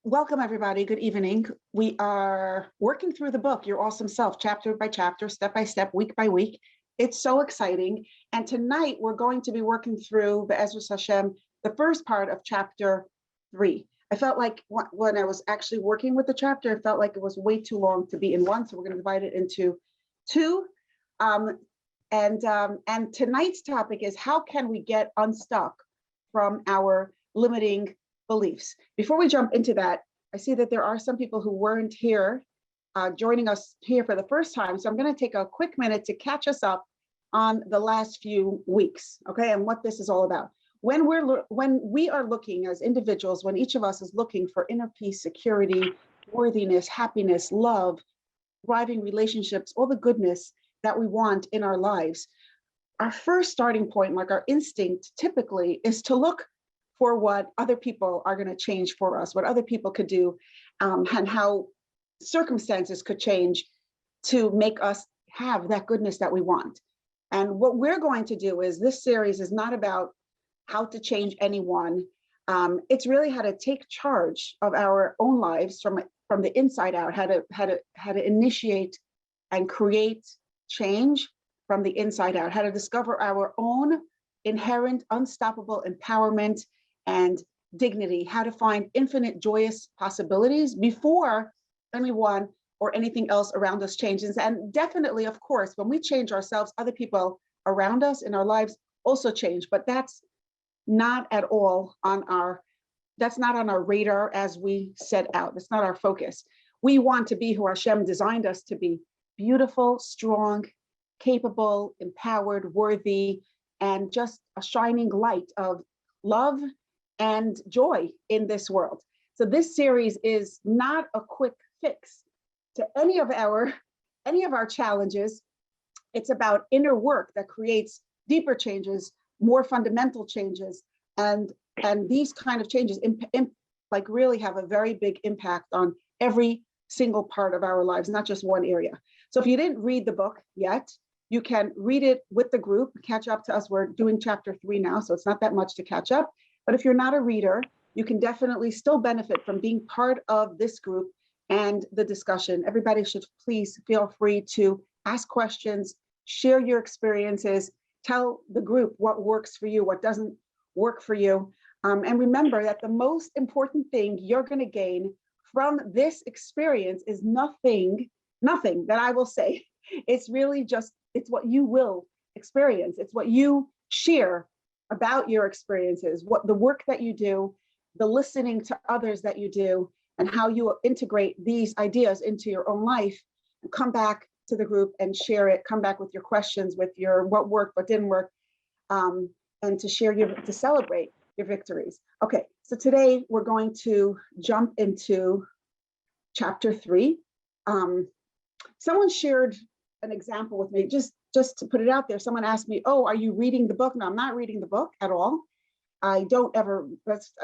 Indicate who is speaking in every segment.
Speaker 1: Welcome, everybody. Good evening. We are working through the book, Your Awesome Self, chapter by chapter, step by step, week by week. It's so exciting. And tonight we're going to be working through, Be'ezus Hashem, the first part of chapter 3. I felt like when I was actually working with the chapter, it felt like it was way too long to be in one. So we're going to divide it into two. And tonight's topic is, how can we get unstuck from our limiting beliefs? Before we jump into that, I see that there are some people who weren't here joining us here for the first time. So I'm going to take a quick minute to catch us up on the last few weeks, okay, and what this is all about. When we are looking as individuals, when each of us is looking for inner peace, security, worthiness, happiness, love, thriving relationships, all the goodness that we want in our lives, our first starting point, like our instinct typically, is to look for what other people are going to change for us, what other people could do, and how circumstances could change to make us have that goodness that we want. And what we're going to do is, this series is not about how to change anyone. It's really how to take charge of our own lives from the inside out, how to initiate and create change from the inside out, how to discover our own inherent, unstoppable empowerment and dignity, how to find infinite joyous possibilities before anyone or anything else around us changes. And definitely, of course, when we change ourselves, other people around us in our lives also change, but that's not at all on our radar as we set out. That's not our focus. We want to be who Hashem designed us to be: beautiful, strong, capable, empowered, worthy, and just a shining light of love and joy in this world. So this series is not a quick fix to any of our challenges. It's about inner work that creates deeper changes, more fundamental changes, and these kind of changes like really have a very big impact on every single part of our lives, not just one area. So if you didn't read the book yet, you can read it with the group, catch up to us. We're doing chapter 3 now, so it's not that much to catch up. But if you're not a reader, you can definitely still benefit from being part of this group and the discussion. Everybody should please feel free to ask questions, share your experiences, tell the group what works for you, what doesn't work for you. And remember that the most important thing you're going to gain from this experience is nothing that I will say. It's really just, it's what you will experience. It's what you share about your experiences, what the work that you do, the listening to others that you do, and how you integrate these ideas into your own life, and come back to the group and share it, come back with your questions, with your what worked, what didn't work, and to celebrate your victories. Okay, so today we're going to jump into chapter 3. Someone shared an example with me, just to put it out there. Someone asked me, "Oh, are you reading the book?" No, I'm not reading the book at all. I don't ever,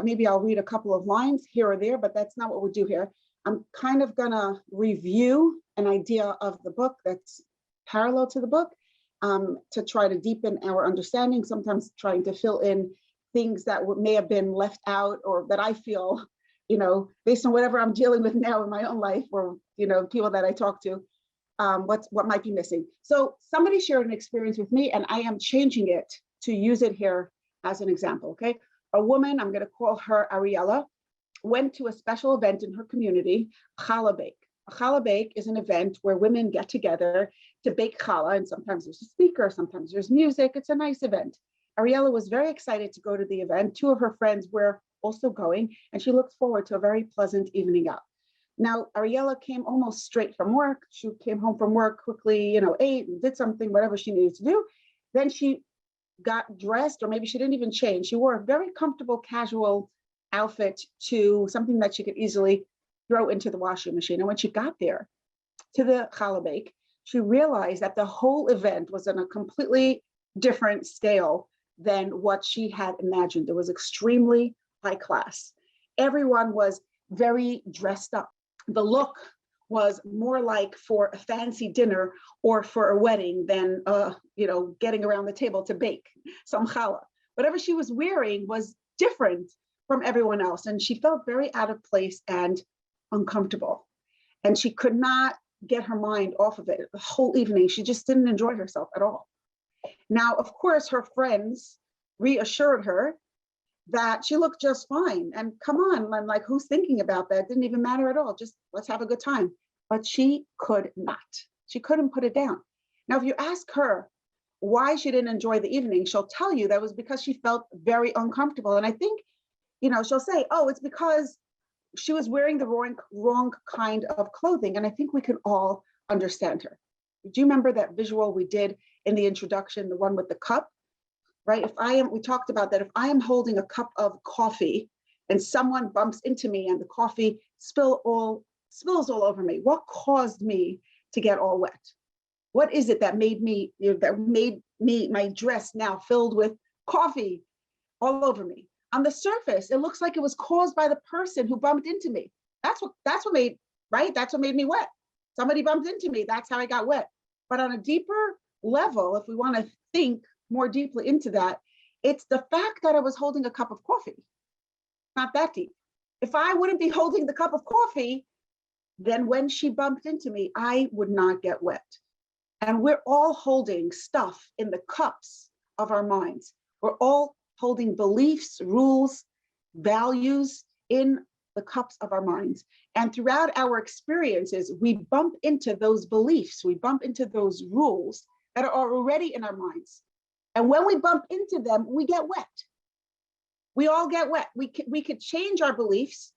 Speaker 1: maybe I'll read a couple of lines here or there, but that's not what we do here. I'm kind of gonna review an idea of the book that's parallel to the book, to try to deepen our understanding, sometimes trying to fill in things that may have been left out, or that I feel, based on whatever I'm dealing with now in my own life, or, people that I talk to, what might be missing. So somebody shared an experience with me, and I am changing it to use it here as an example, okay? A woman, I'm going to call her Ariella, went to a special event in her community, challah bake. A challah bake is an event where women get together to bake challah, and sometimes there's a speaker, sometimes there's music. It's a nice event. Ariella was very excited to go to the event. 2 of her friends were also going, and she looked forward to a very pleasant evening out. Now, Ariella came almost straight from work. She came home from work quickly, ate and did something, whatever she needed to do. Then she got dressed, or maybe she didn't even change. She wore a very comfortable, casual outfit to something that she could easily throw into the washing machine. And when she got there to the challah bake, she realized that the whole event was on a completely different scale than what she had imagined. It was extremely high class. Everyone was very dressed up. The look was more like for a fancy dinner or for a wedding than, getting around the table to bake some challah. Whatever she was wearing was different from everyone else. And she felt very out of place and uncomfortable. And she could not get her mind off of it the whole evening. She just didn't enjoy herself at all. Now, of course, her friends reassured her that she looked just fine. And come on, I'm like, who's thinking about that? It didn't even matter at all. Just let's have a good time. But she could not. She couldn't put it down. Now, if you ask her why she didn't enjoy the evening, she'll tell you that was because she felt very uncomfortable. And I think, she'll say, oh, it's because she was wearing the wrong kind of clothing. And I think we can all understand her. Do you remember that visual we did in the introduction, the one with the cup? Right? We talked about that. If I am holding a cup of coffee and someone bumps into me and the coffee spills all over me, what caused me to get all wet? What is it that made me, my dress now filled with coffee all over me? On the surface, it looks like it was caused by the person who bumped into me. That's what made, right? That's what made me wet. Somebody bumped into me. That's how I got wet. But on a deeper level, if we want to think more deeply into that, it's the fact that I was holding a cup of coffee. Not that deep. If I wouldn't be holding the cup of coffee, then when she bumped into me, I would not get wet. And we're all holding stuff in the cups of our minds. We're all holding beliefs, rules, values in the cups of our minds. And throughout our experiences, we bump into those beliefs, we bump into those rules that are already in our minds. And when we bump into them, we get wet. We all get wet. We could change our beliefs.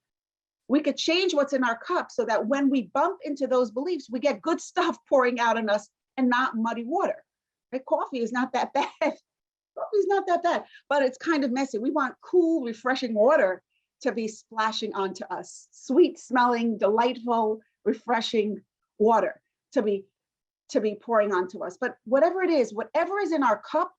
Speaker 1: We could change what's in our cup so that when we bump into those beliefs, we get good stuff pouring out on us and not muddy water. Right? Coffee is not that bad. Coffee is not that bad, but it's kind of messy. We want cool, refreshing water to be splashing onto us. Sweet smelling, delightful, refreshing water to be pouring onto us. But whatever it is, whatever is in our cup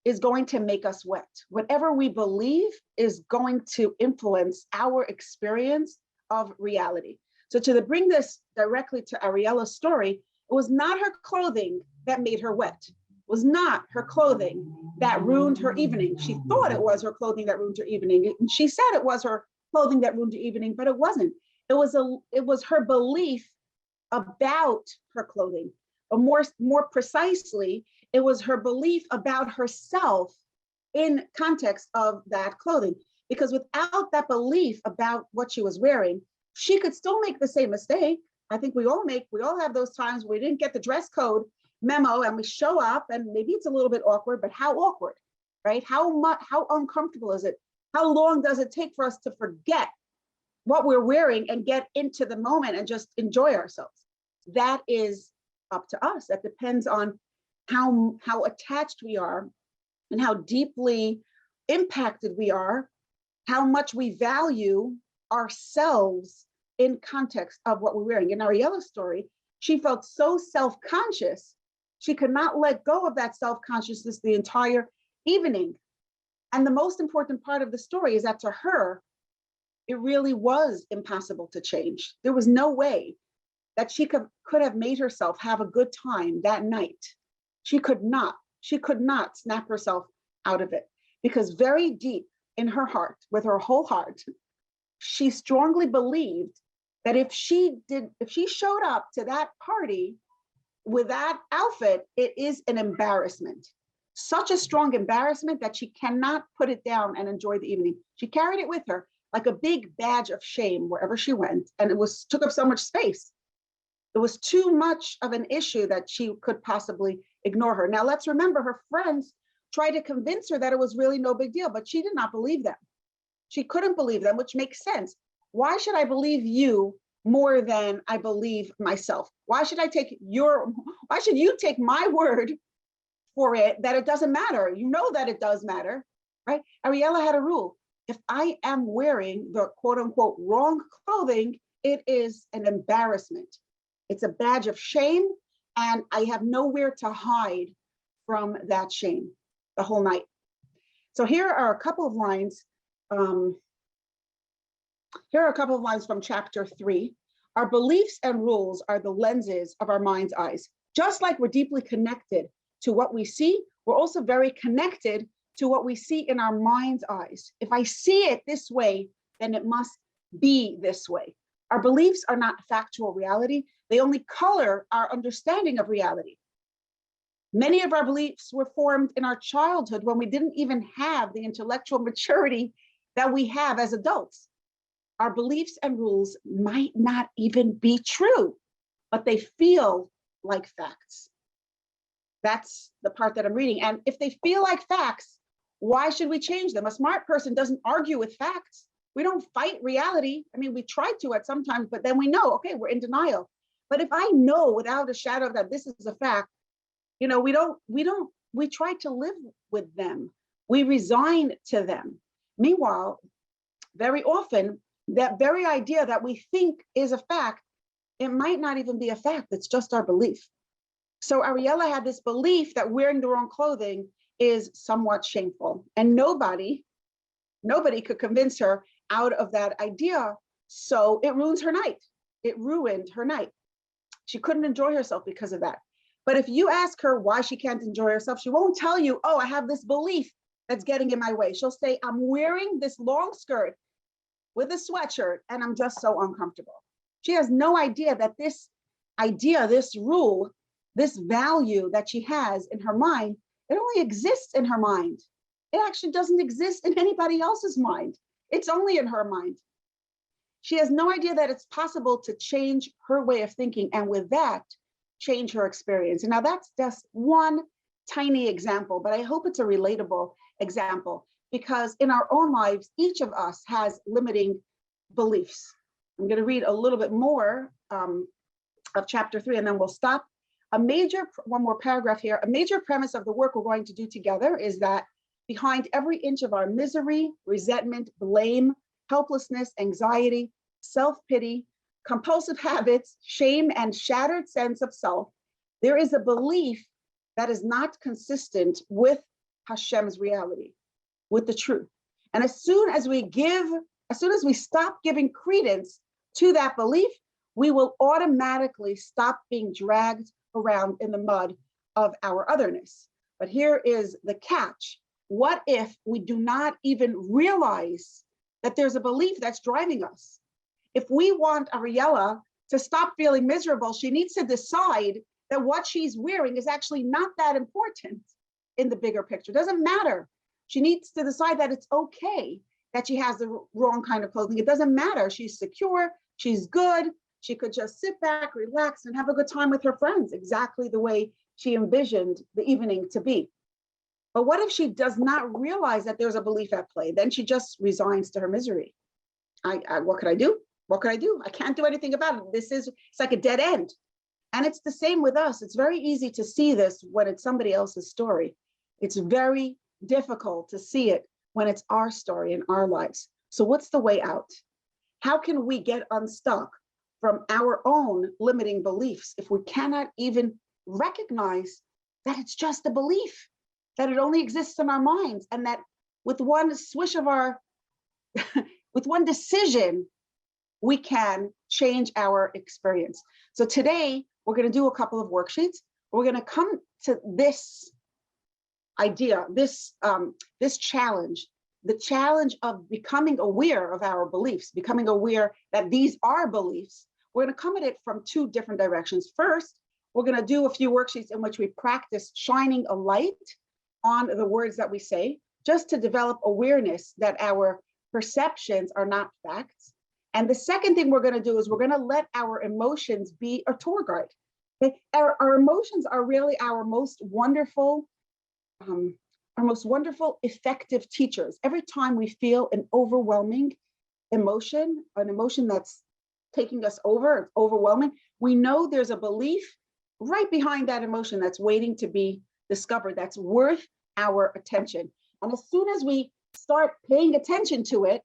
Speaker 1: is going to make us wet. Whatever we believe is going to influence our experience of reality. So to bring this directly to Ariella's story, it was not her clothing that made her wet. It was not her clothing that ruined her evening. She thought it was her clothing that ruined her evening. And she said it was her clothing that ruined her evening, but it wasn't. It was her belief about her clothing. Or more precisely, it was her belief about herself in context of that clothing. Because without that belief about what she was wearing, she could still make the same mistake. I think we all have those times where we didn't get the dress code memo and we show up and maybe it's a little bit awkward, but how awkward, right? How uncomfortable is it? How long does it take for us to forget what we're wearing and get into the moment and just enjoy ourselves? That is up to us. That depends on how attached we are and how deeply impacted we are, how much we value ourselves in context of what we're wearing. In Ariella's story, she felt so self-conscious, she could not let go of that self-consciousness the entire evening. And the most important part of the story is that to her, it really was impossible to change. There was no way that she could have made herself have a good time that night. She could not snap herself out of it, because very deep in her heart, with her whole heart, she strongly believed that if she showed up to that party with that outfit, it is an embarrassment. Such a strong embarrassment that she cannot put it down and enjoy the evening. She carried it with her like a big badge of shame wherever she went, and it took up so much space. It was too much of an issue that she could possibly ignore her. Now let's remember, her friends tried to convince her that it was really no big deal, but she did not believe them. She couldn't believe them, which makes sense. Why should I believe you more than I believe myself? Why should you take my word for it that it doesn't matter? You know that it does matter, right? Ariella had a rule. If I am wearing the quote unquote wrong clothing, it is an embarrassment. It's a badge of shame, and I have nowhere to hide from that shame the whole night. So here are a couple of lines. Here are a couple of lines from chapter 3. Our beliefs and rules are the lenses of our mind's eyes. Just like we're deeply connected to what we see, we're also very connected to what we see in our mind's eyes. If I see it this way, then it must be this way. Our beliefs are not factual reality. They only color our understanding of reality. Many of our beliefs were formed in our childhood when we didn't even have the intellectual maturity that we have as adults. Our beliefs and rules might not even be true, but they feel like facts. That's the part that I'm reading. And if they feel like facts, why should we change them? A smart person doesn't argue with facts. We don't fight reality. I mean, we try to at sometimes, but then we know, okay, we're in denial. But if I know without a shadow of that this is a fact, we try to live with them. We resign to them. Meanwhile, very often, that very idea that we think is a fact, it might not even be a fact. It's just our belief. So Ariella had this belief that wearing the wrong clothing is somewhat shameful, and nobody could convince her out of that idea. So it ruins her night. It ruined her night. She couldn't enjoy herself because of that. But if you ask her why she can't enjoy herself, she won't tell you, oh, I have this belief that's getting in my way. She'll say, I'm wearing this long skirt with a sweatshirt and I'm just so uncomfortable. She has no idea that this idea, this rule, this value that she has in her mind, it only exists in her mind. It actually doesn't exist in anybody else's mind. It's only in her mind. She has no idea that it's possible to change her way of thinking, and with that, change her experience. And now that's just one tiny example, but I hope it's a relatable example, because in our own lives, each of us has limiting beliefs. I'm going to read a little bit more of chapter 3, and then we'll stop. One more paragraph here. A major premise of the work we're going to do together is that behind every inch of our misery, resentment, blame, helplessness, anxiety, self-pity, compulsive habits, shame, and shattered sense of self, there is a belief that is not consistent with Hashem's reality, with the truth. And as soon as we stop giving credence to that belief, we will automatically stop being dragged around in the mud of our otherness. But here is the catch. What if we do not even realize that there's a belief that's driving us? If we want Ariella to stop feeling miserable, she needs to decide that what she's wearing is actually not that important in the bigger picture. It doesn't matter. She needs to decide that it's okay that she has the wrong kind of clothing. It doesn't matter. She's secure. She's good. She could just sit back, relax, and have a good time with her friends, exactly the way she envisioned the evening to be. But what if she does not realize that there's a belief at play? Then she just resigns to her misery. What could I do? What could I do? I can't do anything about it. It's like a dead end. And it's the same with us. It's very easy to see this when it's somebody else's story. It's very difficult to see it when it's our story in our lives. So what's the way out? How can we get unstuck from our own limiting beliefs if we cannot even recognize that it's just a belief, that it only exists in our minds, and that with one swish of with one decision, we can change our experience. So today, we're going to do a couple of worksheets. We're going to come to this idea, this challenge, the challenge of becoming aware of our beliefs, becoming aware that these are beliefs. We're going to come at it from two different directions. First, we're going to do a few worksheets in which we practice shining a light on the words that we say, just to develop awareness that our perceptions are not facts. And the second thing we're going to do is we're going to let our emotions be a tour guide. Okay? Our emotions are really our most wonderful, effective teachers. Every time we feel an overwhelming emotion, an emotion that's taking us over, it's overwhelming, we know there's a belief right behind that emotion that's waiting to be discovered, that's worth our attention. And as soon as we start paying attention to it,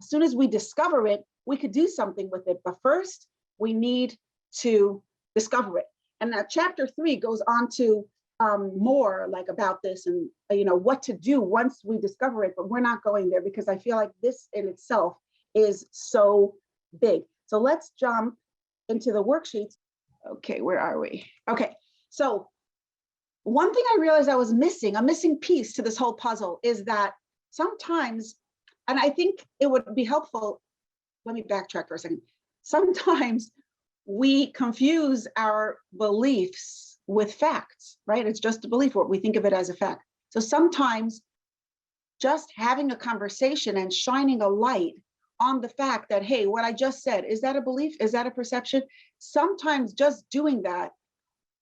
Speaker 1: as soon as we discover it, we could do something with it. But first, we need to discover it. And now chapter 3 goes on to more like about this and what to do once we discover it, but we're not going there because I feel like this in itself is so big. So let's jump into the worksheets. Okay, where are we? Okay, so One thing I realized I was missing, a missing piece to this whole puzzle, is that sometimes, and I think it would be helpful, let me backtrack for a second. Sometimes we confuse our beliefs with facts, right? It's just a belief, or we think of it as a fact. So sometimes just having a conversation and shining a light on the fact that, hey, what I just said, is that a belief? Is that a perception? Sometimes just doing that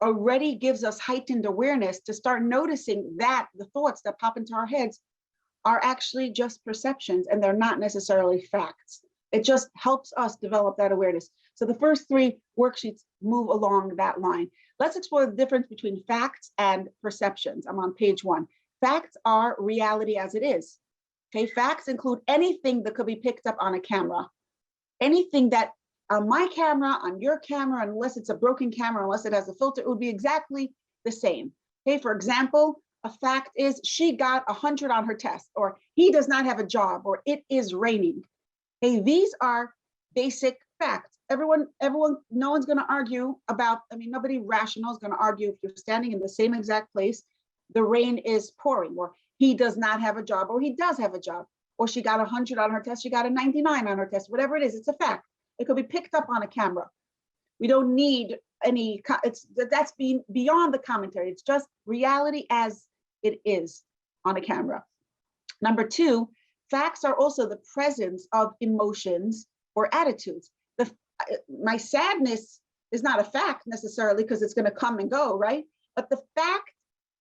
Speaker 1: already gives us heightened awareness to start noticing that the thoughts that pop into our heads are actually just perceptions and they're not necessarily facts. It just helps us develop that awareness. So the first three worksheets move along that line. Let's explore the difference between facts and perceptions. I'm on page 1. Facts are reality as it is. Okay, facts include anything that could be picked up on a camera. Anything that on my camera, on your camera, unless it's a broken camera, unless it has a filter, it would be exactly the same. Okay, for example, a fact is she got 100 on her test, or he does not have a job, or it is raining. Okay, these are basic facts. Everyone, no one's going to argue about, nobody rational is going to argue if you're standing in the same exact place, the rain is pouring, or he does not have a job, or he does have a job, or she got 100 on her test, she got a 99 on her test, whatever it is, it's a fact. It could be picked up on a camera. We don't need any, that's beyond the commentary. It's just reality as it is on a camera. Number 2, facts are also the presence of emotions or attitudes. My sadness is not a fact necessarily because it's going to come and go, right? But the fact,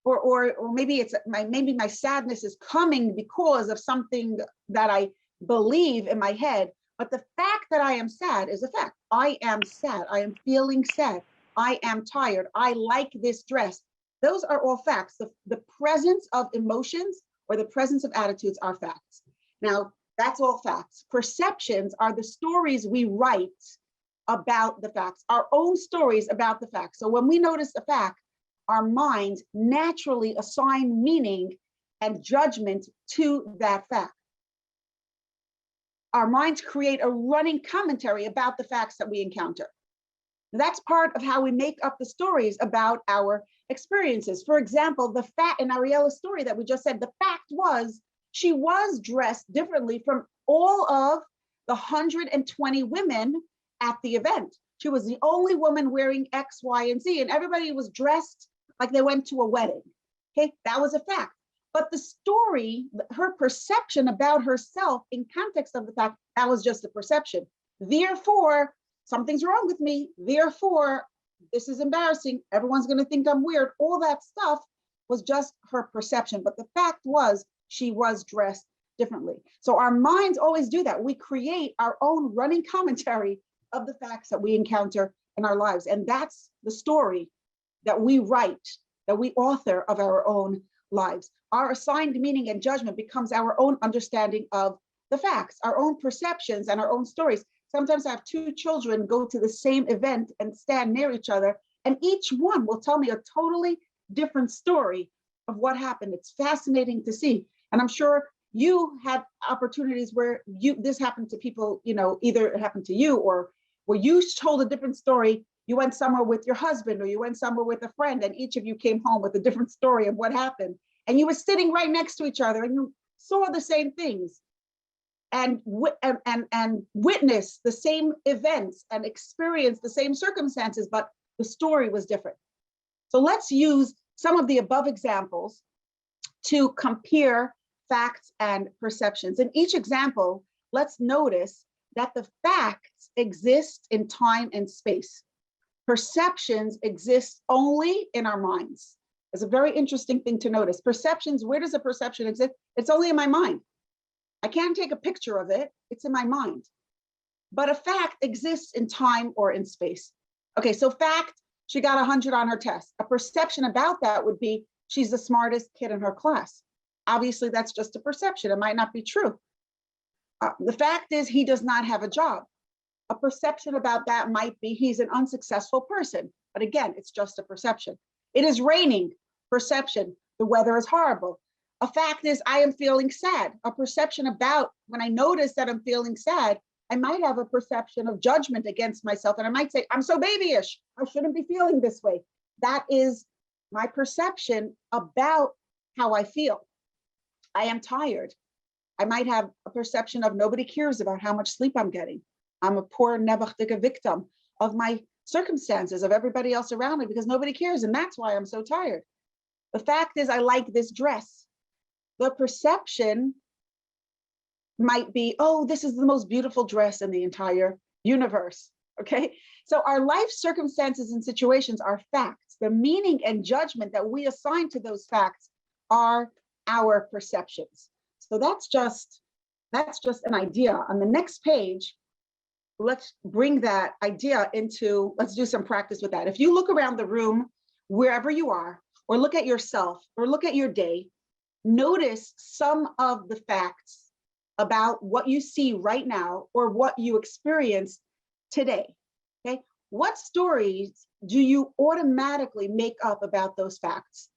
Speaker 1: or maybe maybe my sadness is coming because of something that I believe in my head. But the fact that I am sad is a fact. I am sad. I am feeling sad. I am tired. I like this dress. Those are all facts. The presence of emotions or the presence of attitudes are facts. Now, that's all facts. Perceptions are the stories we write about the facts, our own stories about the facts. So when we notice a fact, our minds naturally assign meaning and judgment to that fact. Our minds create a running commentary about the facts that we encounter. That's part of how we make up the stories about our experiences. For example, the fact in Ariella's story that we just said, the fact was she was dressed differently from all of the 120 women at the event. She was the only woman wearing X, Y, and Z, and everybody was dressed like they went to a wedding. Okay, that was a fact. But the story, her perception about herself in context of the fact, that was just a perception. Therefore, something's wrong with me. Therefore, this is embarrassing. Everyone's going to think I'm weird. All that stuff was just her perception. But the fact was she was dressed differently. So our minds always do that. We create our own running commentary of the facts that we encounter in our lives. And that's the story that we write, that we author of our own lives. Our assigned meaning and judgment becomes our own understanding of the facts, our own perceptions and our own stories. Sometimes I have 2 children go to the same event and stand near each other, and each one will tell me a totally different story of what happened. It's fascinating to see. And I'm sure you had opportunities where this happened to people, either it happened to you or where you told a different story. You went somewhere with your husband or you went somewhere with a friend, and each of you came home with a different story of what happened. And you were sitting right next to each other and you saw the same things and witnessed the same events and experienced the same circumstances, but the story was different. So let's use some of the above examples to compare facts and perceptions. In each example, let's notice that the facts exist in time and space. Perceptions exist only in our minds. It's a very interesting thing to notice. Perceptions, where does a perception exist? It's only in my mind. I can't take a picture of it. It's in my mind. But a fact exists in time or in space. Okay, so fact, she got 100 on her test. A perception about that would be she's the smartest kid in her class. Obviously, that's just a perception. It might not be true. The fact is he does not have a job. A perception about that might be he's an unsuccessful person. But again, it's just a perception. It is raining. Perception. The weather is horrible. A fact is I am feeling sad. A perception about when I notice that I'm feeling sad, I might have a perception of judgment against myself. And I might say, I'm so babyish. I shouldn't be feeling this way. That is my perception about how I feel. I am tired. I might have a perception of nobody cares about how much sleep I'm getting. I'm a poor nevachtige victim of my circumstances, of everybody else around me, because nobody cares. And that's why I'm so tired. The fact is, I like this dress. The perception might be, oh, this is the most beautiful dress in the entire universe. Okay. So our life circumstances and situations are facts. The meaning and judgment that we assign to those facts are our perceptions. So that's just an idea. On the next page, let's bring that idea into, let's do some practice with that. If you look around the room, wherever you are, or look at yourself, or look at your day, notice some of the facts about what you see right now or what you experienced today. Okay, what stories do you automatically make up about those facts?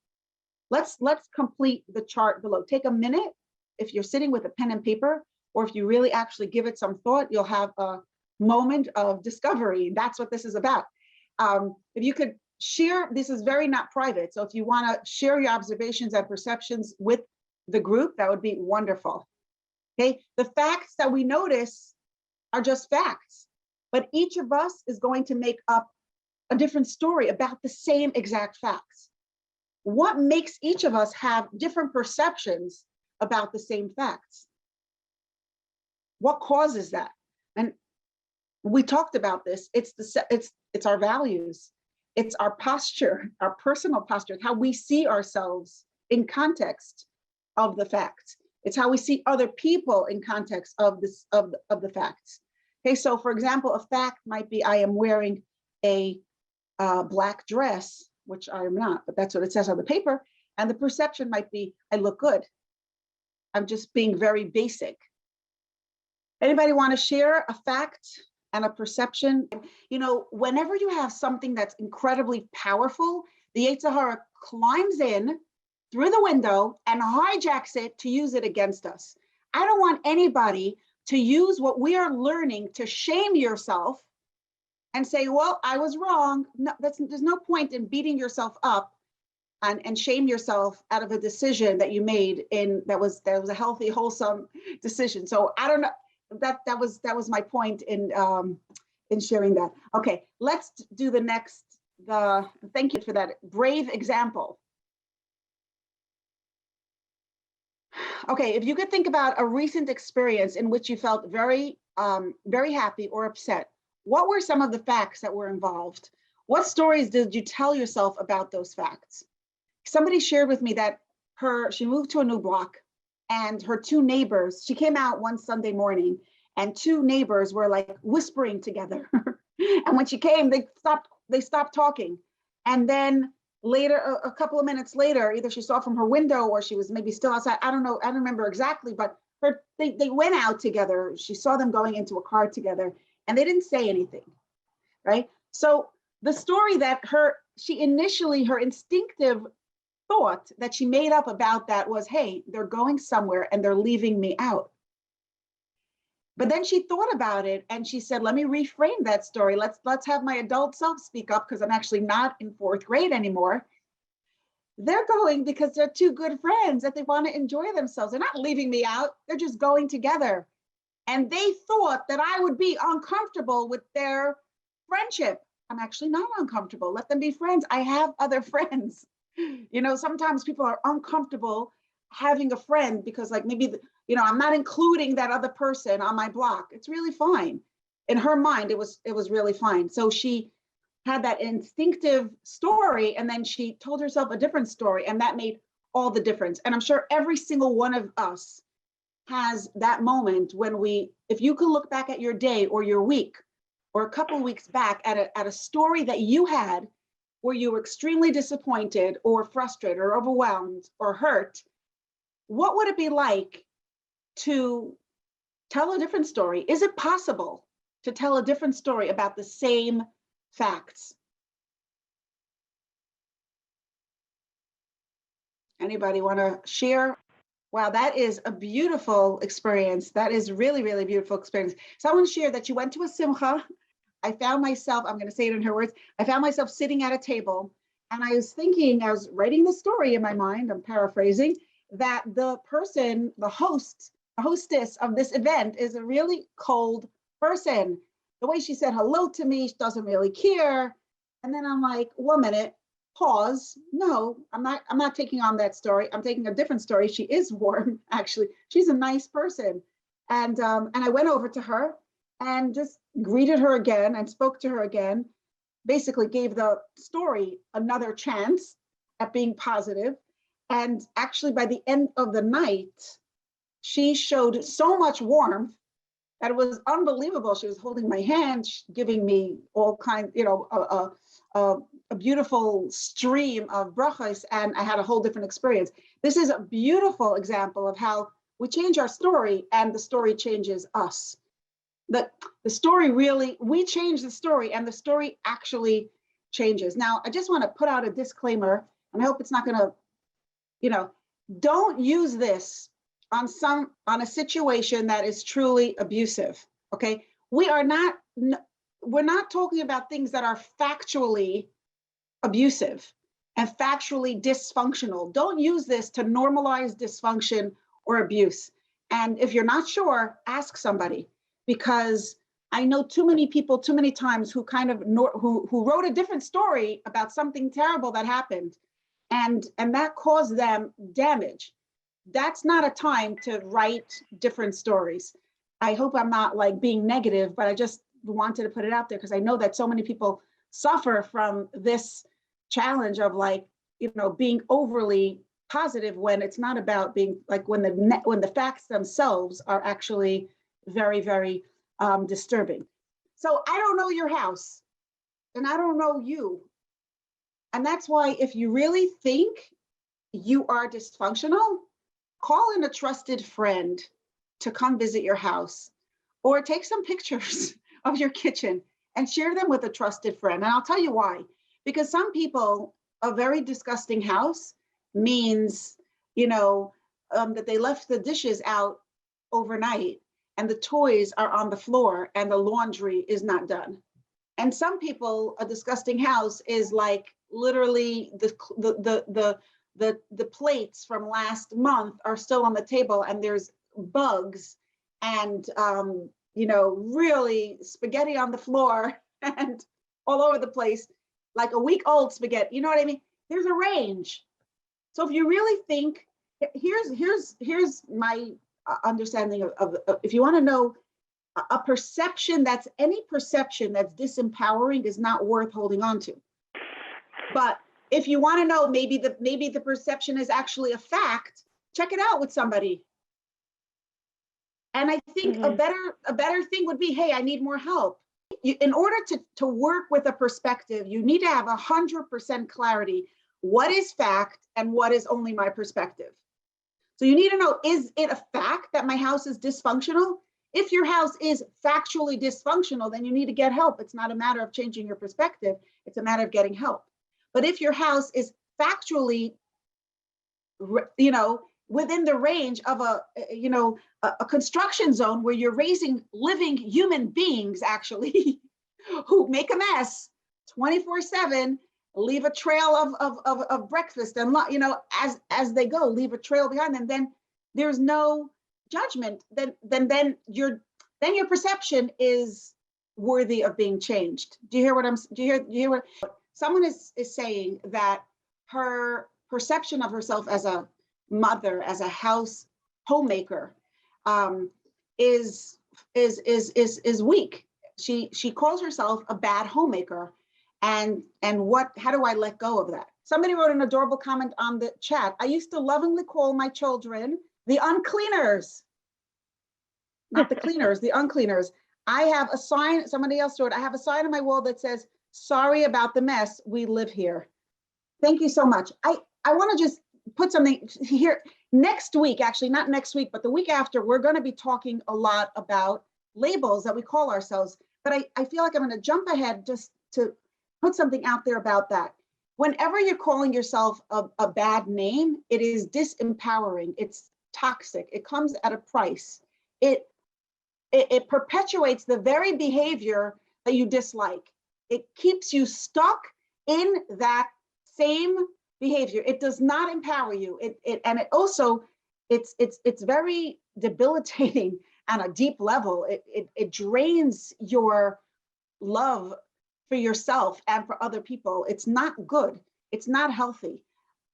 Speaker 1: Let's complete the chart below. Take a minute. If you're sitting with a pen and paper, or if you really actually give it some thought, you'll have a moment of discovery. That's what this is about. If you could share, this is very not private. So if you want to share your observations and perceptions with the group, that would be wonderful. Okay, the facts that we notice are just facts, but each of us is going to make up a different story about the same exact facts. What makes each of us have different perceptions about the same facts? What causes that? And we talked about this. It's our values. It's our posture, our personal posture, how we see ourselves in context of the facts. It's how we see other people in context of the facts. Okay, so for example, a fact might be I am wearing a black dress, which I am not, but that's what it says on the paper. And the perception might be I look good. I'm just being very basic. Anybody want to share a fact and a perception? You know, whenever you have something that's incredibly powerful, the Yetzer Hara climbs in through the window and hijacks it to use it against us. I don't want anybody to use what we are learning to shame yourself and say, well, I was wrong. No, there's no point in beating yourself up and shame yourself out of a decision that you made that was a healthy, wholesome decision. So I don't know, that was my point in sharing that. Okay, let's do the next, thank you for that brave example. Okay, if you could think about a recent experience in which you felt very, very happy or upset, what were some of the facts that were involved? What stories did you tell yourself about those facts? Somebody shared with me that she moved to a new block and her two neighbors, she came out one Sunday morning and two neighbors were like whispering together. And when she came, they stopped talking. And then later, a couple of minutes later, either she saw from her window or she was maybe still outside. I don't know. I don't remember exactly, but they went out together. She saw them going into a car together and they didn't say anything, right? So the story that her instinctive thought that she made up about that was, hey, they're going somewhere and they're leaving me out. But then she thought about it and she said, let me reframe that story. Let's have my adult self speak up because I'm actually not in fourth grade anymore. They're going because they're two good friends that they want to enjoy themselves. They're not leaving me out. They're just going together. And they thought that I would be uncomfortable with their friendship. I'm actually not uncomfortable. Let them be friends. I have other friends. You know, sometimes people are uncomfortable having a friend because like maybe, I'm not including that other person on my block. It's really fine. In her mind, it was really fine. So she had that instinctive story and then she told herself a different story and that made all the difference. And I'm sure every single one of us has that moment when if you can look back at your day or your week or a couple of weeks back at a story that you had where you were extremely disappointed or frustrated or overwhelmed or hurt, what would it be like to tell a different story? Is it possible to tell a different story about the same facts? Anybody want to share? Wow, that is a beautiful experience. That is really, really beautiful experience. Someone shared that you went to a simcha. I found myself, I'm going to say it in her words, I found myself sitting at a table And I was thinking, I was writing the story in my mind, I'm paraphrasing, that the person, the hostess of this event is a really cold person. The way she said hello to me, she doesn't really care. And then I'm like, 1 minute, pause. No, I'm not taking on that story. I'm taking a different story. She is warm, actually. She's a nice person. And I went over to her and just greeted her again and spoke to her again, basically gave the story another chance at being positive. And actually, by the end of the night, she showed so much warmth that it was unbelievable. She was holding my hand, giving me all kinds, a beautiful stream of brachos, and I had a whole different experience. This is a beautiful example of how we change our story and the story changes us. The story really, we change the story and the story actually changes. Now, I just want to put out a disclaimer, and I hope it's not going to, don't use this on a situation that is truly abusive. Okay, we're not talking about things that are factually abusive and factually dysfunctional. Don't use this to normalize dysfunction or abuse. And if you're not sure, ask somebody, because I know too many people, too many times who who wrote a different story about something terrible that happened, and that caused them damage. That's not a time to write different stories. I hope I'm not like being negative, but I just wanted to put it out there because I know that so many people suffer from this challenge of being overly positive when it's not about being like, when the facts themselves are actually very, very disturbing. So I don't know your house and I don't know you. And that's why if you really think you are dysfunctional, call in a trusted friend to come visit your house, or take some pictures of your kitchen and share them with a trusted friend. And I'll tell you why. Because some people, a very disgusting house means, that they left the dishes out overnight and the toys are on the floor and the laundry is not done. And some people, a disgusting house is like literally the plates from last month are still on the table and there's bugs and really spaghetti on the floor and all over the place, like a week old spaghetti. You know what I mean? There's a range. So if you really think, here's my understanding of if you want to know a perception, that's any perception that's disempowering is not worth holding on to. But if you want to know, maybe the perception is actually a fact, check it out with somebody. And I think a better thing would be, hey, I need more help. In order to work with a perspective, you need to have 100% clarity. What is fact and what is only my perspective? So you need to know, is it a fact that my house is dysfunctional? If your house is factually dysfunctional, then you need to get help. It's not a matter of changing your perspective. It's a matter of getting help. But if your house is factually, within the range of a construction zone where you're raising living human beings, actually, who make a mess 24/7, leave a trail of breakfast and as they go, leave a trail behind them, then there's no judgment. Then your perception is worthy of being changed. Do you hear what someone is saying? That her perception of herself as a mother, as a house homemaker, is weak. She calls herself a bad homemaker. And how do I let go of that? Somebody wrote an adorable comment on the chat. I used to lovingly call my children the uncleaners, not the cleaners, the uncleaners. I have a sign, somebody else wrote, I have a sign on my wall that says, sorry about the mess, we live here. Thank you so much. I want to just put something here. Next week, actually not next week, but the week after, we're going to be talking a lot about labels that we call ourselves. But I feel like I'm going to jump ahead just to put something out there about that. Whenever you're calling yourself a bad name, it is disempowering. It's toxic. It comes at a price. It perpetuates the very behavior that you dislike. It keeps you stuck in that same behavior. It does not empower you. And it also, it's very debilitating on a deep level. It drains your love for yourself and for other people. It's not good. It's not healthy.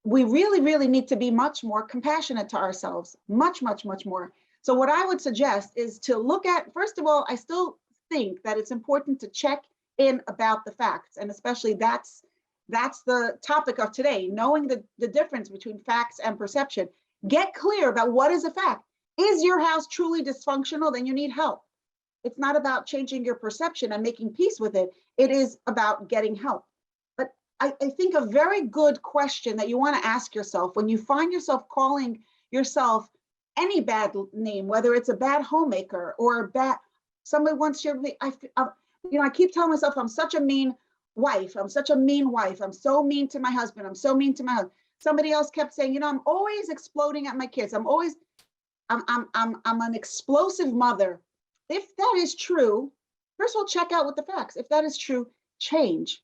Speaker 1: We really, really need to be much more compassionate to ourselves, much, much, much more. So what I would suggest is to look at, first of all, I still think that it's important to check in about the facts, and especially that's the topic of today, knowing the difference between facts and perception. Get clear about what is a fact. Is your house truly dysfunctional? Then you need help. It's not about changing your perception and making peace with it. It is about getting help. But I think a very good question that you want to ask yourself when you find yourself calling yourself any bad name, whether it's a bad homemaker or a bad, somebody once shared with me, I keep telling myself I'm such a mean wife. I'm such a mean wife. I'm so mean to my husband. I'm so mean to my husband. Somebody else kept saying, I'm always exploding at my kids. I'm an explosive mother. If that is true, first of all, check out with the facts. If that is true, change.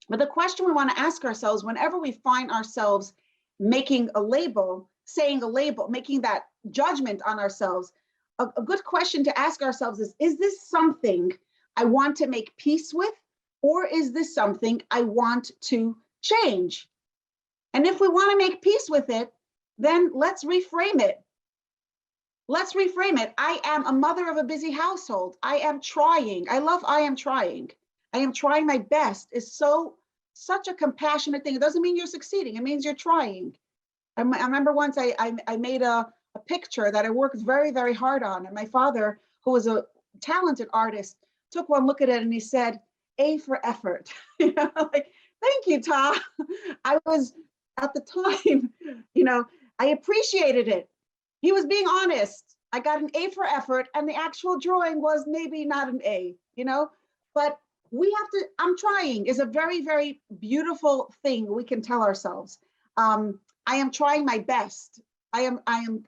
Speaker 1: But the question we want to ask ourselves whenever we find ourselves making a label, saying a label, making that judgment on ourselves, a good question to ask ourselves is this something I want to make peace with, or is this something I want to change? And if we want to make peace with it, then let's reframe it. Let's reframe it. I am a mother of a busy household. I am trying. I am trying. I am trying my best is such a compassionate thing. It doesn't mean you're succeeding. It means you're trying. I remember once I made a picture that I worked very, very hard on. And my father, who was a talented artist, took one look at it and he said, A for effort. Like, thank you, Tom. I was at the time, I appreciated it. He was being honest. I got an A for effort, and the actual drawing was maybe not an A, but we have to, I'm trying is a very, very beautiful thing we can tell ourselves. I am trying my best. I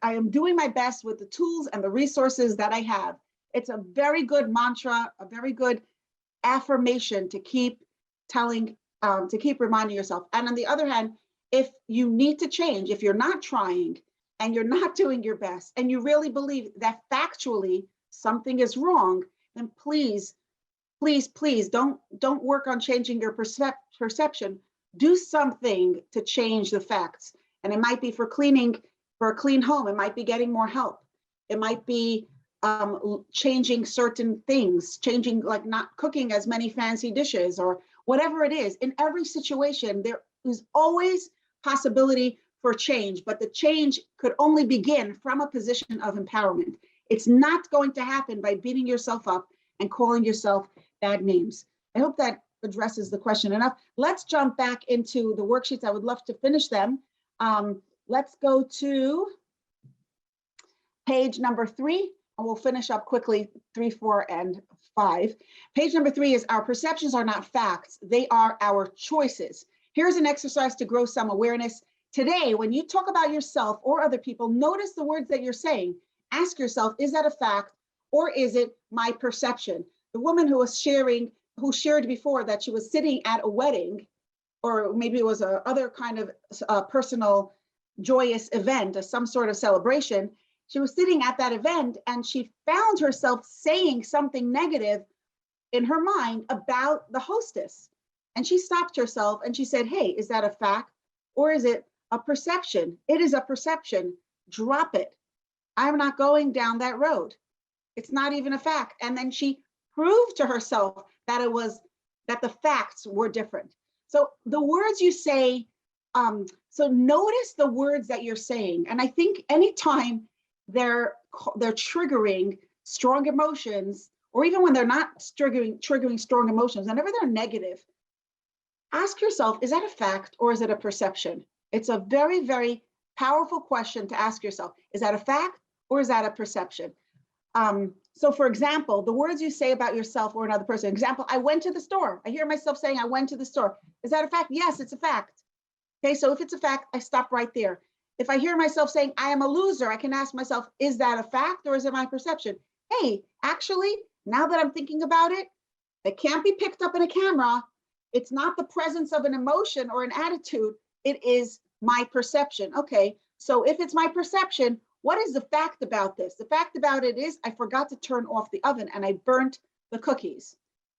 Speaker 1: am doing my best with the tools and the resources that I have. It's a very good mantra, a very good affirmation to keep telling, to keep reminding yourself. And on the other hand, if you need to change, if you're not trying, and you're not doing your best, and you really believe that factually something is wrong, then please, please, please don't work on changing your perception. Do something to change the facts. And it might be for cleaning, for a clean home. It might be getting more help. It might be changing certain things, changing, like not cooking as many fancy dishes or whatever it is. In every situation, there is always possibility for change, but the change could only begin from a position of empowerment. It's not going to happen by beating yourself up and calling yourself bad names. I hope that addresses the question enough. Let's jump back into the worksheets. I would love to finish them. Let's go to page number 3, and we'll finish up quickly 3, 4, and 5. Page number 3 is our perceptions are not facts. They are our choices. Here's an exercise to grow some awareness. Today, when you talk about yourself or other people, notice the words that you're saying. Ask yourself, is that a fact or is it my perception? The woman who shared before that she was sitting at a wedding, or maybe it was a other kind of personal joyous event, some sort of celebration. She was sitting at that event and she found herself saying something negative in her mind about the hostess. And she stopped herself and she said, hey, is that a fact or is it a perception? It is a perception. Drop it. I'm not going down that road. It's not even a fact. And then she proved to herself that that the facts were different. So the words you say, so notice the words that you're saying. And I think anytime they're triggering strong emotions, or even when they're not triggering strong emotions, whenever they're negative, ask yourself, is that a fact or is it a perception? It's a very, very powerful question to ask yourself. Is that a fact or is that a perception? So for example, the words you say about yourself or another person, example, I went to the store. I hear myself saying, I went to the store. Is that a fact? Yes, it's a fact. Okay, so if it's a fact, I stop right there. If I hear myself saying, I am a loser, I can ask myself, is that a fact or is it my perception? Hey, actually, now that I'm thinking about it, it can't be picked up in a camera. It's not the presence of an emotion or an attitude. It is my perception. Okay, so if it's my perception, what is the fact about this? The fact about it is I forgot to turn off the oven and I burnt the cookies.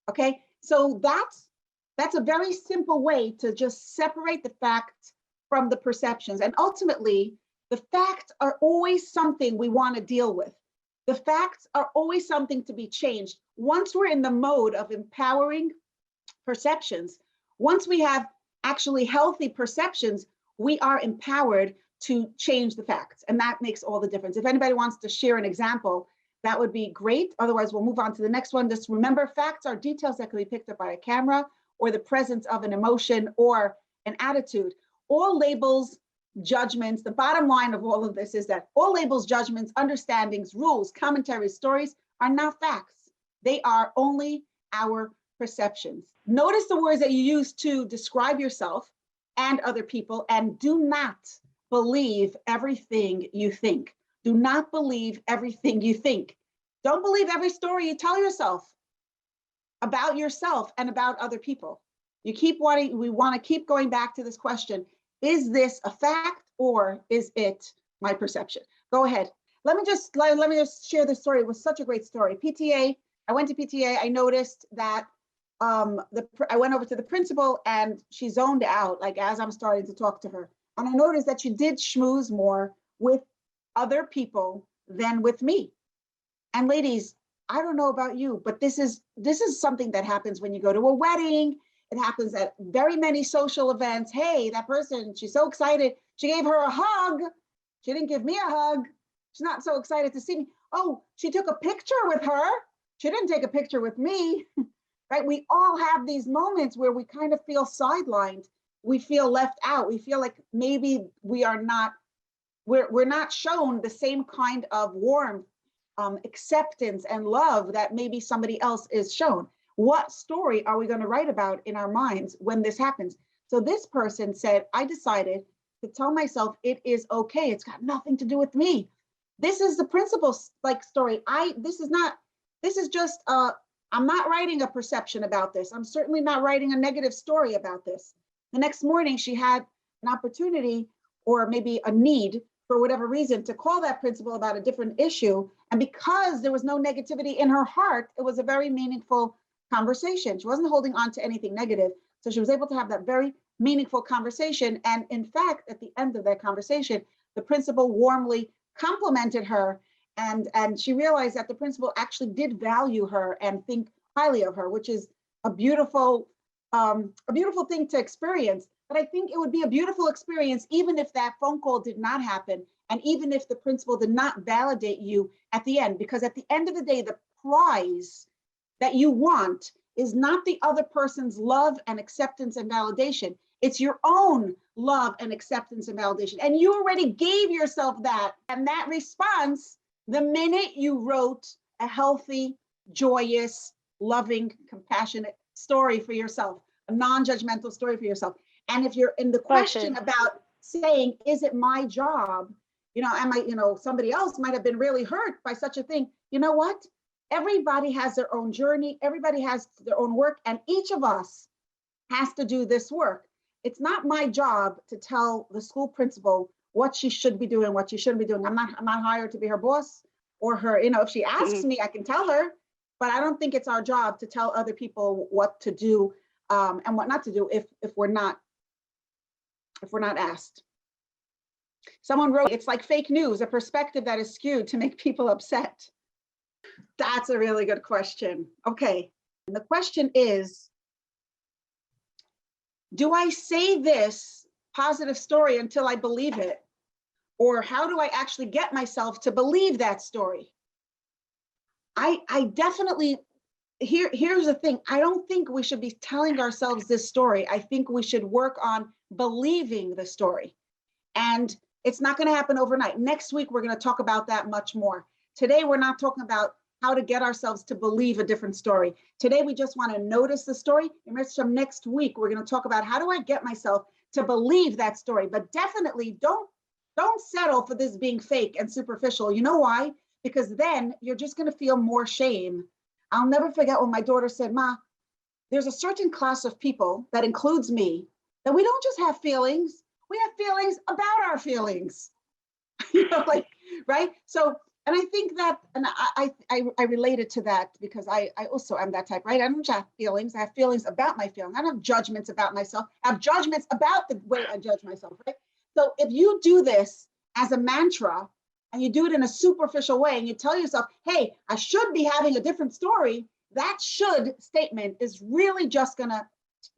Speaker 1: Okay, so that's a very simple way to just separate the facts from the perceptions. And ultimately, the facts are always something we want to deal with. The facts are always something to be changed. Once we're in the mode of empowering perceptions, once we have actually healthy perceptions, we are empowered to change the facts. And that makes all the difference. If anybody wants to share an example, that would be great. Otherwise, we'll move on to the next one. Just remember, facts are details that can be picked up by a camera or the presence of an emotion or an attitude. All labels, judgments, the bottom line of all of this is that all labels, judgments, understandings, rules, commentaries, stories are not facts. They are only our perceptions. Notice the words that you use to describe yourself and other people, and do not believe everything you think. Do not believe everything you think. Don't believe every story you tell yourself about yourself and about other people. We want to keep going back to this question. Is this a fact or is it my perception? Go ahead. Let me just share this story. It was such a great story. PTA, I went to PTA. I noticed that I went over to the principal and she zoned out, like as I'm starting to talk to her. And I noticed that she did schmooze more with other people than with me. And ladies, I don't know about you, but this is something that happens when you go to a wedding. It happens at very many social events. Hey, that person, she's so excited. She gave her a hug. She didn't give me a hug. She's not so excited to see me. Oh, she took a picture with her. She didn't take a picture with me, right? We all have these moments where we kind of feel sidelined. We feel left out. We feel like maybe we're not shown the same kind of warmth, acceptance and love that maybe somebody else is shown. What story are we going to write about in our minds when this happens? So this person said, I decided to tell myself it is okay. It's got nothing to do with me. This is the principal story. I'm not writing a perception about this. I'm certainly not writing a negative story about this. The next morning she had an opportunity or maybe a need for whatever reason to call that principal about a different issue. And because there was no negativity in her heart, it was a very meaningful conversation. She wasn't holding on to anything negative. So she was able to have that very meaningful conversation. And in fact, at the end of that conversation, the principal warmly complimented her. And she realized that the principal actually did value her and think highly of her, which is a beautiful thing to experience. But I think it would be a beautiful experience even if that phone call did not happen, and even if the principal did not validate you at the end, because at the end of the day, the prize that you want is not the other person's love and acceptance and validation. It's your own love and acceptance and validation. And you already gave yourself that. And that response, the minute you wrote a healthy, joyous, loving, compassionate story for yourself, a non-judgmental story for yourself. And if you're in the question about saying, is it my job? Somebody else might have been really hurt by such a thing. You know what? Everybody has their own journey. Everybody has their own work. And each of us has to do this work. It's not my job to tell the school principal what she should be doing, what she shouldn't be doing. I'm not hired to be her boss or her, if she asks me, I can tell her, but I don't think it's our job to tell other people what to do and what not to do if we're not asked. Someone wrote, it's like fake news, a perspective that is skewed to make people upset. That's a really good question. Okay, and the question is, do I say this positive story until I believe it? Or how do I actually get myself to believe that story? I definitely, here's the thing. I don't think we should be telling ourselves this story. I think we should work on believing the story. And it's not going to happen overnight. Next week, we're going to talk about that much more. Today, we're not talking about how to get ourselves to believe a different story. Today, we just want to notice the story. And from next week, we're going to talk about how do I get myself to believe that story. But definitely don't settle for this being fake and superficial. You know why? Because then you're just going to feel more shame. I'll never forget when my daughter said, Ma, there's a certain class of people that includes me, that we don't just have feelings, we have feelings about our feelings. Like, right? So, and I think that, and I related to that because I also am that type, right? I don't just have feelings. I have feelings about my feelings. I don't have judgments about myself. I have judgments about the way I judge myself, right? So if you do this as a mantra and you do it in a superficial way and you tell yourself, hey, I should be having a different story, that should statement is really just going to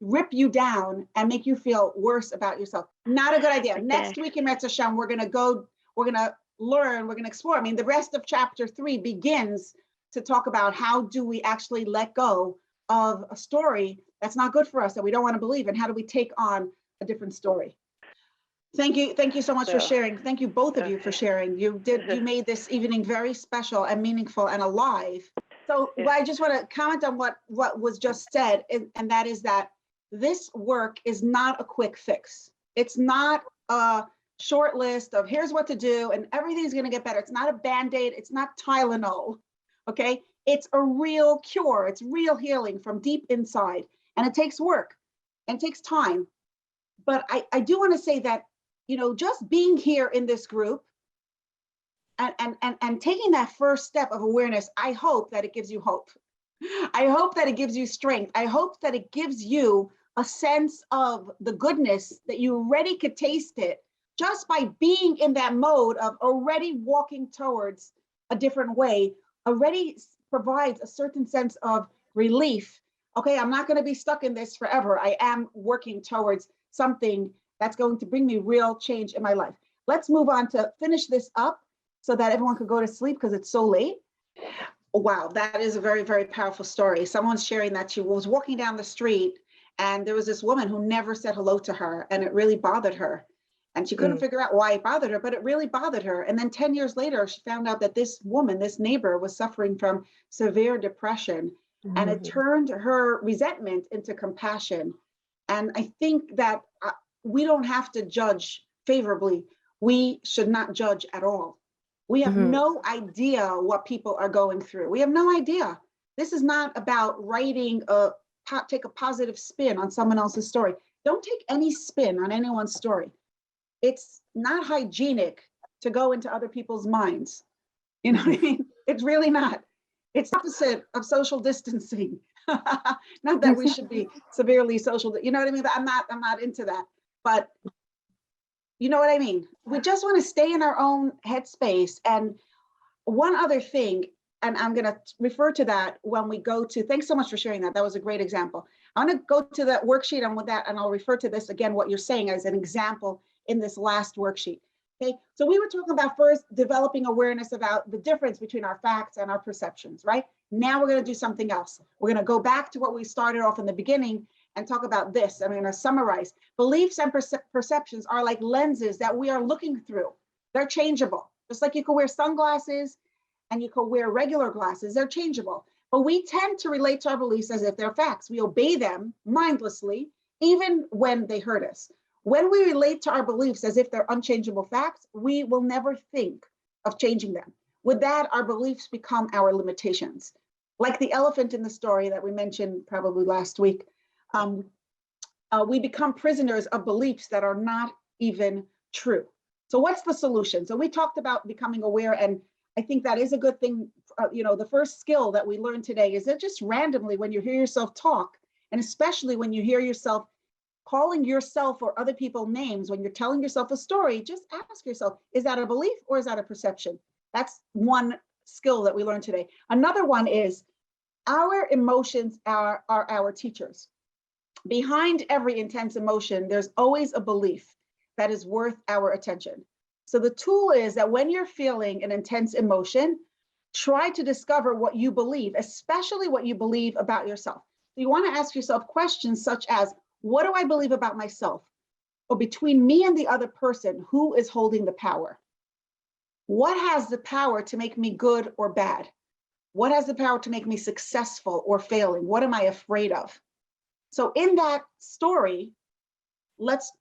Speaker 1: rip you down and make you feel worse about yourself. Not a good idea. Okay. Next week in Metz Hashem, we're going to learn, we're going to explore. I mean, the rest of chapter 3 begins to talk about how do we actually let go of a story that's not good for us, that we don't want to believe, and how do we take on a different story. Thank you so much for sharing. Thank you both of you for sharing. You made this evening very special and meaningful and alive. So I just want to comment on what was just said, and that is that this work is not a quick fix. It's not a short list of here's what to do and everything's going to get better. It's not a Band-Aid. It's not Tylenol. Okay. It's a real cure. It's real healing from deep inside. And it takes work and it takes time. But I do want to say that, just being here in this group and taking that first step of awareness, I hope that it gives you hope. I hope that it gives you strength. I hope that it gives you a sense of the goodness that you already could taste it just by being in that mode of already walking towards a different way, already provides a certain sense of relief. Okay, I'm not going to be stuck in this forever. I am working towards something that's going to bring me real change in my life. Let's move on to finish this up so that everyone could go to sleep because it's so late. Wow, that is a very, very powerful story. Someone's sharing that she was walking down the street and there was this woman who never said hello to her, and it really bothered her. And she couldn't figure out why it bothered her, but it really bothered her. And then 10 years later, she found out that this woman, this neighbor, was suffering from severe depression. And it turned her resentment into compassion. And I think that we don't have to judge favorably. We should not judge at all. We have no idea what people are going through. We have no idea. This is not about take a positive spin on someone else's story. Don't take any spin on anyone's story. It's not hygienic to go into other people's minds. You know what I mean? It's really not. It's opposite of social distancing. Not that we should be severely social, you know what I mean? But I'm not into that. But you know what I mean? We just want to stay in our own headspace. And one other thing, and I'm going to refer to that when we go to, thanks so much for sharing that. That was a great example. I want to go to that worksheet and with that, and I'll refer to this again, what you're saying as an example in this last worksheet. Okay, so we were talking about first developing awareness about the difference between our facts and our perceptions, right? Now we're going to do something else. We're going to go back to what we started off in the beginning and talk about this. I'm going to summarize. Beliefs and perceptions are like lenses that we are looking through. They're changeable. Just like you could wear sunglasses and you could wear regular glasses, they're changeable. But we tend to relate to our beliefs as if they're facts. We obey them mindlessly, even when they hurt us. When we relate to our beliefs as if they're unchangeable facts, we will never think of changing them. With that, our beliefs become our limitations. Like the elephant in the story that we mentioned probably last week, we become prisoners of beliefs that are not even true. So what's the solution? So we talked about becoming aware, and I think that is a good thing. The first skill that we learned today is that just randomly when you hear yourself talk, and especially when you hear yourself calling yourself or other people names, when you're telling yourself a story, just ask yourself, is that a belief or is that a perception? That's one skill that we learned today. Another one is our emotions are our teachers. Behind every intense emotion, there's always a belief that is worth our attention. So the tool is that when you're feeling an intense emotion, try to discover what you believe, especially what you believe about yourself. So you want to ask yourself questions such as, what do I believe about myself? Or between me and the other person, who is holding the power? What has the power to make me good or bad? What has the power to make me successful or failing? What am I afraid of? So in that story, let's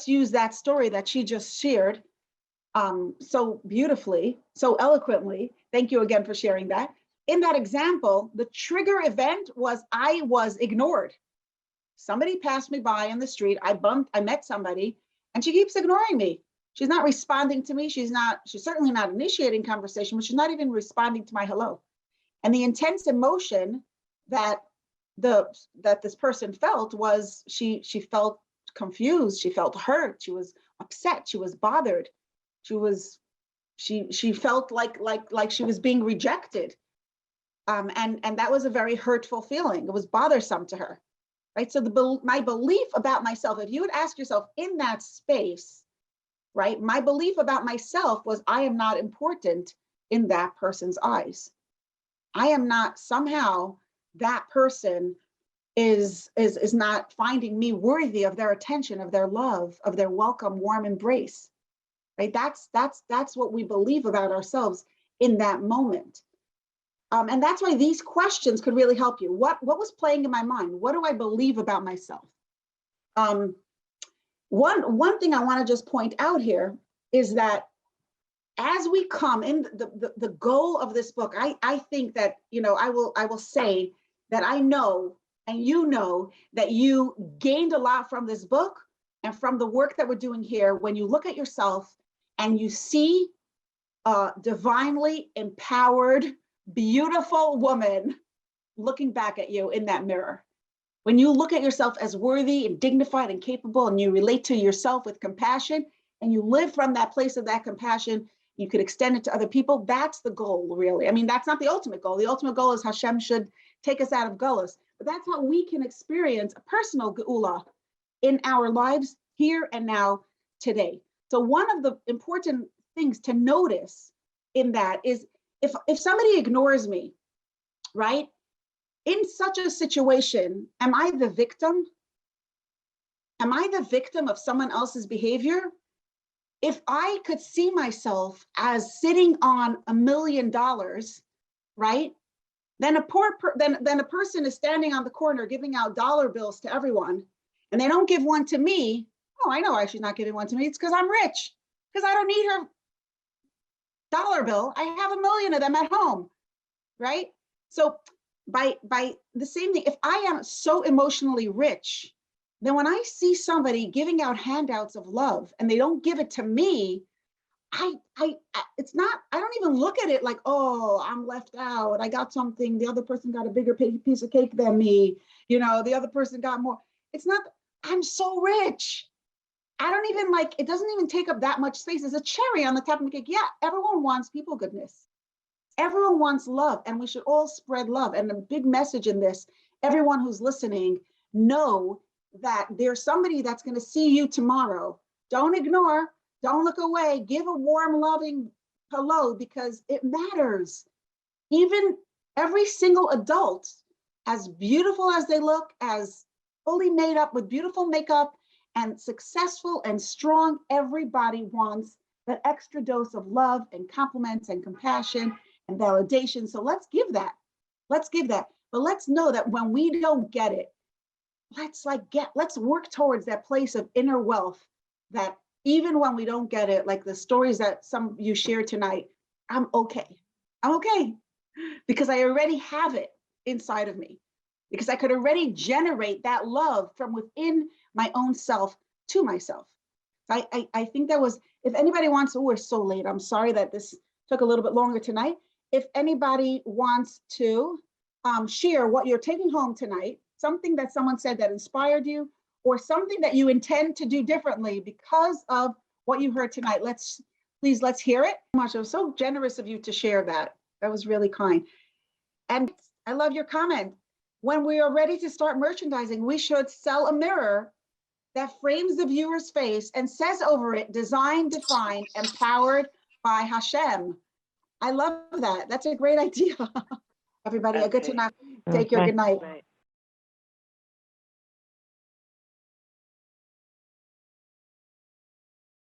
Speaker 1: use that story that she just shared so beautifully, so eloquently. Thank you again for sharing that. In that example, the trigger event was I was ignored. Somebody passed me by in the street. I met somebody and she keeps ignoring me. She's not responding to me. She's certainly not initiating conversation, but she's not even responding to my hello. And the intense emotion that this person felt was she felt confused. She felt hurt. She was upset. She was bothered. She felt like she was being rejected. And that was a very hurtful feeling. It was bothersome to her, right? So my belief about myself, if you would ask yourself in that space, right? My belief about myself was I am not important in that person's eyes. I am not, somehow that person is not finding me worthy of their attention, of their love, of their welcome, warm embrace, right? That's what we believe about ourselves in that moment. And that's why these questions could really help you. What was playing in my mind? What do I believe about myself? One thing I want to just point out here is that as we come in, the goal of this book, I think that, I will say that I know, and you know, that you gained a lot from this book and from the work that we're doing here when you look at yourself and you see a divinely empowered, beautiful woman looking back at you in that mirror. When you look at yourself as worthy and dignified and capable, and you relate to yourself with compassion, and you live from that place of that compassion, you could extend it to other people. That's the goal, really. I mean, that's not the ultimate goal. The ultimate goal is Hashem should take us out of gullus. But that's how we can experience a personal geula in our lives here and now today. So one of the important things to notice in that is if somebody ignores me, right? In such a situation, am I the victim? Am I the victim of someone else's behavior? If I could see myself as sitting on $1 million, right? Then a person is standing on the corner giving out dollar bills to everyone, and they don't give one to me. Oh, I know why she's not giving one to me. It's because I'm rich, because I don't need her dollar bill. I have 1 million of them at home, right? So by the same thing, if I am so emotionally rich, then when I see somebody giving out handouts of love and they don't give it to me, it's not, I don't even look at it like, oh, I'm left out. I got something. The other person got a bigger piece of cake than me. The other person got more. It's not, I'm so rich. I don't even it doesn't even take up that much space. It's a cherry on the top of the cake. Yeah, everyone wants people goodness. Everyone wants love, and we should all spread love. And the big message in this, everyone who's listening, know that there's somebody that's going to see you tomorrow. Don't ignore, don't look away, give a warm, loving hello, because it matters. Even every single adult, as beautiful as they look, as fully made up with beautiful makeup and successful and strong, everybody wants that extra dose of love and compliments and compassion and validation. So let's give that. But let's know that when we don't get it, let's work towards that place of inner wealth, that even when we don't get it, like the stories that some of you shared tonight, I'm okay. Because I already have it inside of me, because I could already generate that love from within my own self to myself. I think that was, if anybody wants, we're so late. I'm sorry that this took a little bit longer tonight. If anybody wants to share what you're taking home tonight, something that someone said that inspired you, or something that you intend to do differently because of what you heard tonight, let's hear it. It was so generous of you to share that. That was really kind. And I love your comment. When we are ready to start merchandising, we should sell a mirror that frames the viewer's face and says over it, designed, defined, empowered by Hashem. I love that. That's a great idea. Everybody, a good night. Take care. Good night.